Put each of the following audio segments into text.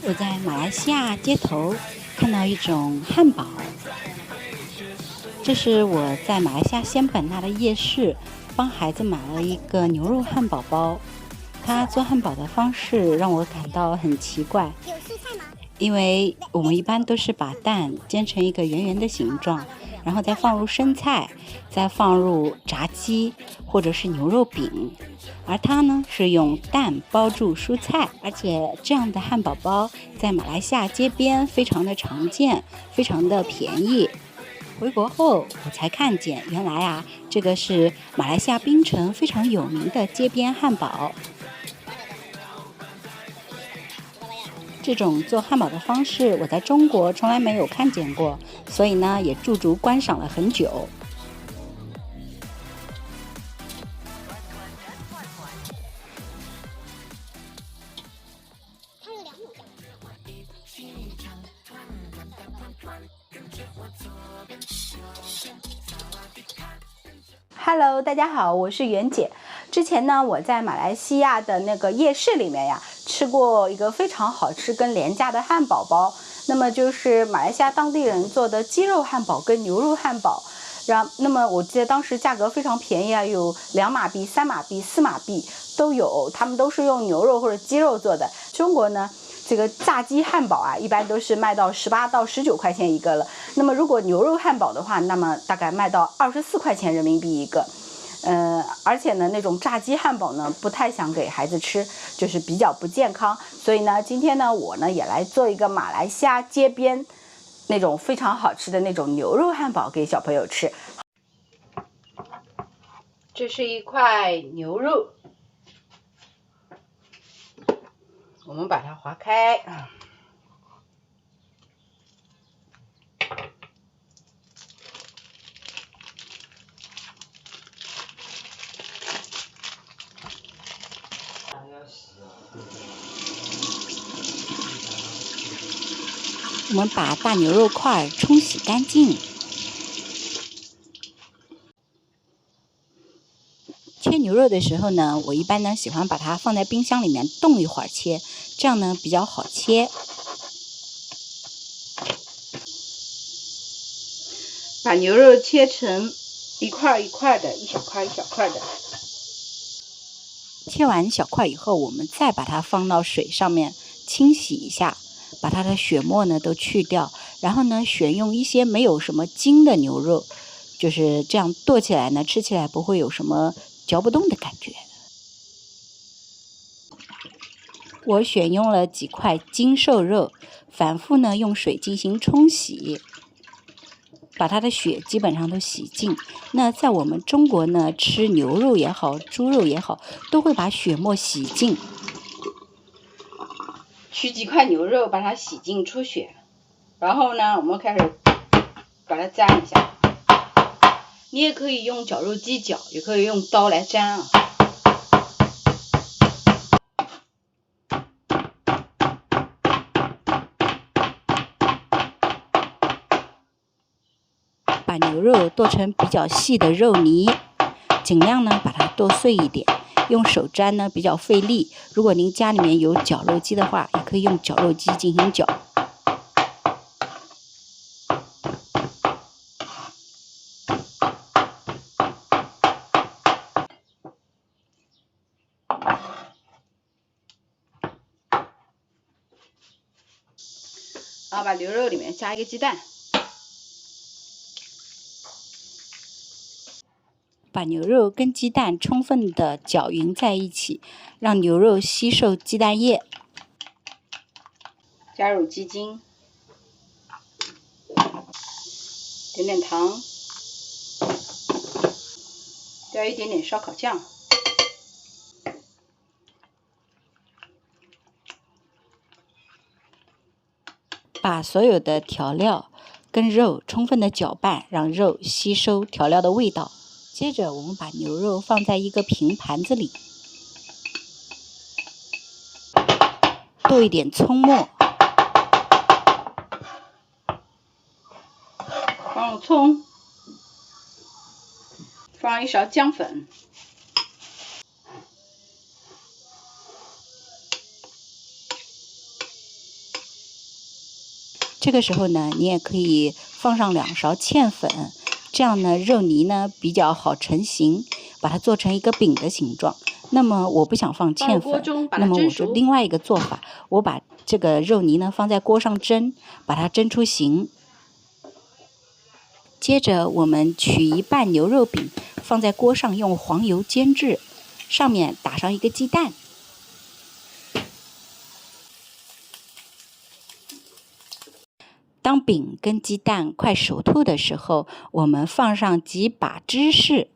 我在马来西亚街头看到一种汉堡，这是我在马来西亚仙本那的夜市帮孩子买了一个牛肉汉堡包。他做汉堡的方式让我感到很奇怪，有蔬菜吗？因为我们一般都是把蛋煎成一个圆圆的形状，然后再放入生菜，再放入炸鸡或者是牛肉饼，而它呢是用蛋包住蔬菜，而且这样的汉堡包在马来西亚街边非常的常见，非常的便宜。回国后我才看见，原来啊，这个是马来西亚槟城非常有名的街边汉堡。这种做汉堡的方式我在中国从来没有看见过，所以呢也驻足观赏了很久。Hello， 大家好，我是袁姐。之前呢，我在马来西亚的那个夜市里面呀，吃过一个非常好吃跟廉价的汉堡包。那么就是马来西亚当地人做的鸡肉汉堡跟牛肉汉堡。那么我记得当时价格非常便宜啊，有2马币、3马币、4马币都有，他们都是用牛肉或者鸡肉做的。中国呢，这个炸鸡汉堡啊，一般都是卖到18到19块钱一个了。那么如果牛肉汉堡的话，那么大概卖到24块钱人民币一个。而且呢，那种炸鸡汉堡呢，不太想给孩子吃，就是比较不健康。所以呢，今天呢，我呢也来做一个马来西亚街边那种非常好吃的那种牛肉汉堡给小朋友吃。这是一块牛肉，我们把它划开。我们把大牛肉块冲洗干净。切牛肉的时候呢，我一般呢喜欢把它放在冰箱里面冻一会儿切，这样呢比较好切。把牛肉切成一块一块的，一小块一小块的。切完小块以后，我们再把它放到水上面清洗一下，把它的血沫呢都去掉，然后呢选用一些没有什么筋的牛肉，就是这样剁起来呢，吃起来不会有什么嚼不动的感觉。我选用了几块精瘦肉，反复呢用水进行冲洗，把它的血基本上都洗净。那在我们中国呢，吃牛肉也好，猪肉也好，都会把血沫洗净。取几块牛肉，把它洗净出血，然后呢，我们开始把它沾一下。你也可以用绞肉机绞，也可以用刀来沾啊。把牛肉剁成比较细的肉泥，尽量呢把它剁碎一点。用手沾呢比较费力，如果您家里面有绞肉机的话，也可以用绞肉机进行绞。然后把牛肉里面加一个鸡蛋。把牛肉跟鸡蛋充分的搅匀在一起，让牛肉吸收鸡蛋液。加入鸡精，点点糖，加一点点烧烤酱，把所有的调料跟肉充分的搅拌，让肉吸收调料的味道。接着我们把牛肉放在一个平盘子里，剁一点葱末，放入葱，放一勺姜粉，这个时候呢，你也可以放上2勺芡粉，这样呢肉泥呢比较好成型，把它做成一个饼的形状。那么我不想放芡粉，那么我就另外一个做法，我把这个肉泥呢放在锅上蒸，把它蒸出形。接着我们取一半牛肉饼，放在锅上用黄油煎制，上面打上一个鸡蛋。当饼跟鸡蛋快熟透的时候，我们放上几把芝士。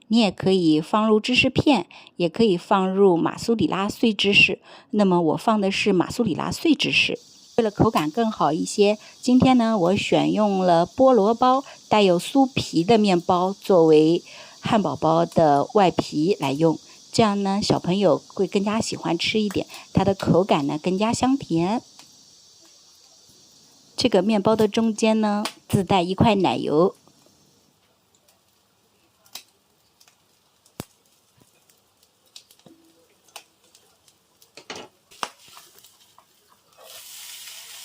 你也可以放入芝士片，也可以放入马苏里拉碎芝士。那么我放的是马苏里拉碎芝士。为了口感更好一些，今天呢，我选用了菠萝包带有酥皮的面包作为汉堡包的外皮来用，这样呢，小朋友会更加喜欢吃一点，它的口感呢更加香甜。这个面包的中间呢，自带一块奶油。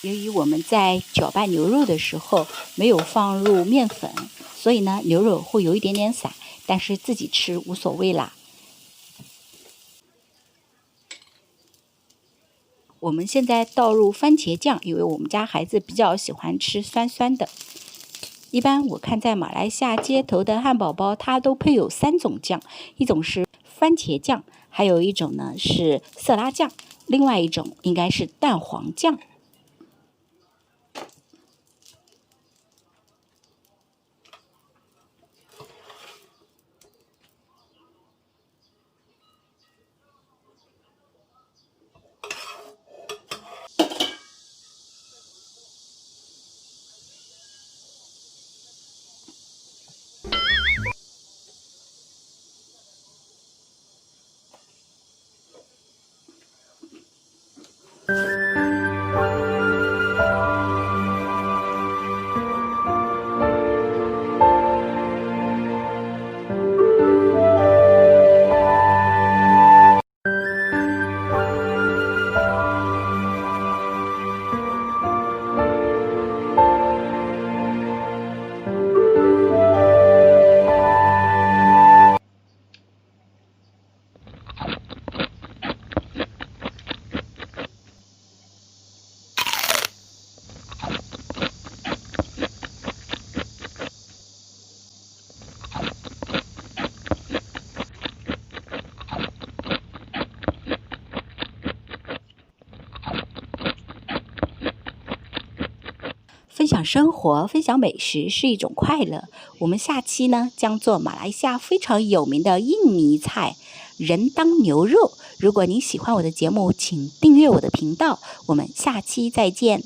由于我们在搅拌牛肉的时候没有放入面粉，所以呢牛肉会有一点点散，但是自己吃无所谓啦。我们现在倒入番茄酱，因为我们家孩子比较喜欢吃酸酸的。一般我看在马来西亚街头的汉堡包，它都配有3种酱，一种是番茄酱，还有一种呢是色拉酱，另外一种应该是蛋黄酱。分享生活，分享美食是一种快乐。我们下期呢将做马来西亚非常有名的印尼菜人当牛肉。如果您喜欢我的节目，请订阅我的频道。我们下期再见。